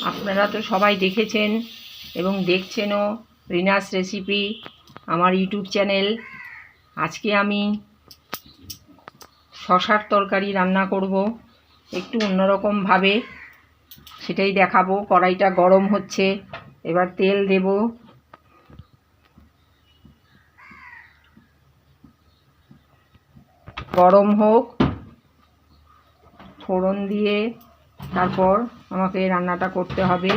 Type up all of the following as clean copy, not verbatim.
আপনারা তো সবাই দেখেছেন এবং দেখছেনও রিনাস রেসিপি, আমার ইউটিউব চ্যানেল। আজকে আমি শশার তরকারি রান্না করব একটু অন্যরকমভাবে, সেটাই দেখাবো। কড়াইটা গরম হচ্ছে, এবার তেল দেব। গরম হোক, ফোড়ন দিয়ে তারপর আমাকে রান্নাটা করতে হবে।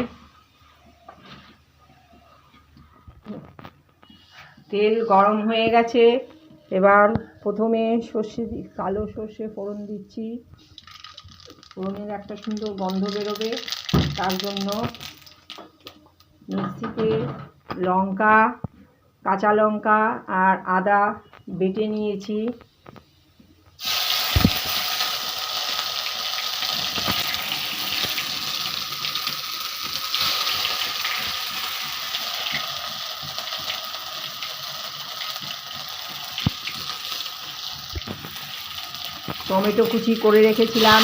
তেল গরম হয়ে গেছে, এবার প্রথমে কালো সর্ষে ফোড়ন দিচ্ছি। ফোড়নের একটা সুন্দর গন্ধ বেরোবে, তার জন্য মিক্সিতে লঙ্কা, কাঁচা লঙ্কা আর আদা বেটে নিয়েছি। টমেটো কুচি করে রেখেছিলাম,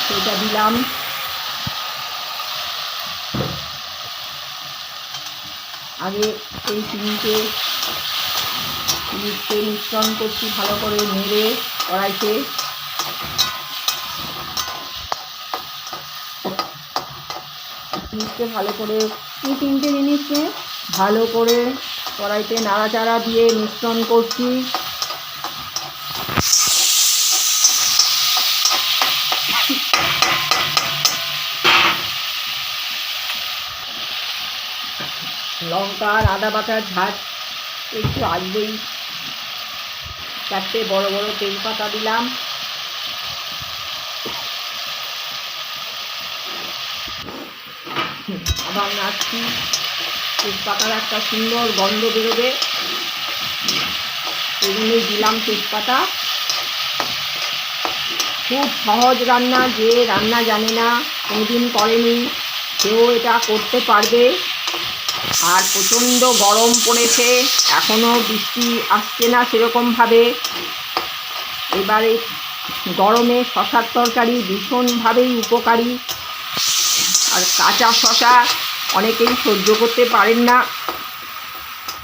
সেটা দিলাম। আগে এই চিনিতে মিশ্রণ করছি ভালো করে নেড়ে কড়াইতে। জিনিসকে ভালো করে তিনটে জিনিসকে ভালো করে কড়াইতে নাড়াচাড়া দিয়ে মিশ্রণ করছি। লঙ্কা আর আদা বাটার ঝাঁজ একটু আসবেই। 4টে বড় বড় তেজপাতা দিলাম। আবার নাড়ছি, তেজপাতার একটা সুন্দর গন্ধ বেরোবে, এগুলোই দিলাম তেজপাতা। খুব সহজ রান্না, যে রান্না জানে না, কোনোদিন করেনি, সেও এটা করতে পারবে। আর প্রচণ্ড গরম পড়েছে, এখনও বৃষ্টি আসছে না সেরকমভাবে। এবারে গরমে শশার তরকারি ভীষণভাবেই উপকারী। আর কাঁচা শশা অনেকেই সহ্য করতে পারেন না,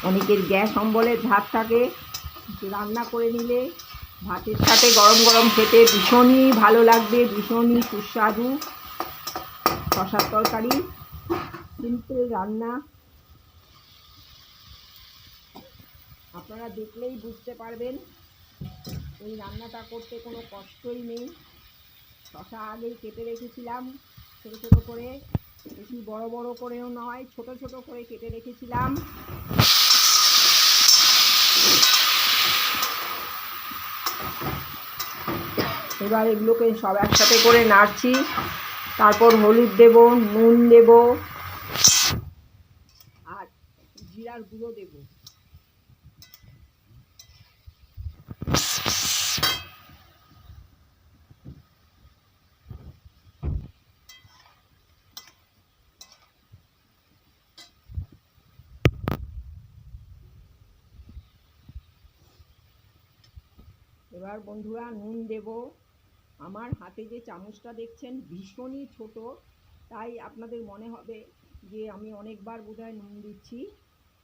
অনেকের গ্যাস অম্বলের ধাত থাকে। রান্না করে নিলে ভাতের সাথে গরম গরম খেতে ভীষণই ভালো লাগবে, ভীষণই সুস্বাদু। শশার তরকারি সিম্পল রান্না, আপনারা দেখলেই বুঝতে পারবেন এই রান্নাটা করতে কোনো কষ্টই নেই। শশা আগেই কেটে রেখেছিলাম ছোটো ছোটো করে, বেশি বড় বড় করেও নয়, ছোট ছোট করে কেটে রেখেছিলাম। এবার এগুলোকে সব একসাথে করে নাড়ছি। তারপর হলুদ দেব, নুন দেব আর জিরার গুঁড়ো দেব। এবার বন্ধুরা নুন দেব। আমার হাতে যে চামচটা দেখছেন ভীষণই ছোট, তাই আপনাদের মনে হবে যে আমি অনেকবার বোধহয় নুন দিচ্ছি,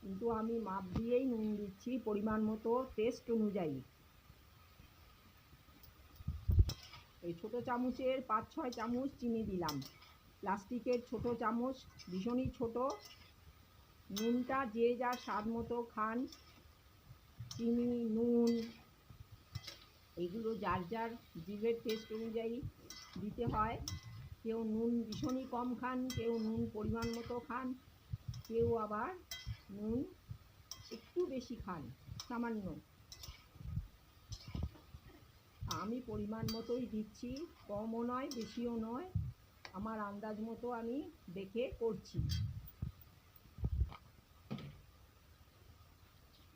কিন্তু আমি মাপ দিয়েই নুন দিচ্ছি, পরিমাণ মতো, টেস্ট অনুযায়ী। এই ছোটো চামচের 5-6 চামচ চিনি দিলাম। প্লাস্টিকের ছোট চামচ, ভীষণই ছোট। নুনটা যে যার স্বাদ মতো খান, চিনি নুন এগুলো যার যার জিভের টেস্ট অনুযায়ী দিতে হয়। কেউ নুন ভীষণই কম খান, কেউ নুন পরিমাণ মতো খান, কেউ আবার নুন একটু বেশি খান, সামান্য। আমি পরিমাণ মতোই দিচ্ছি, কমও নয় বেশিও নয়, আমার আন্দাজ মতো আমি দেখে করছি।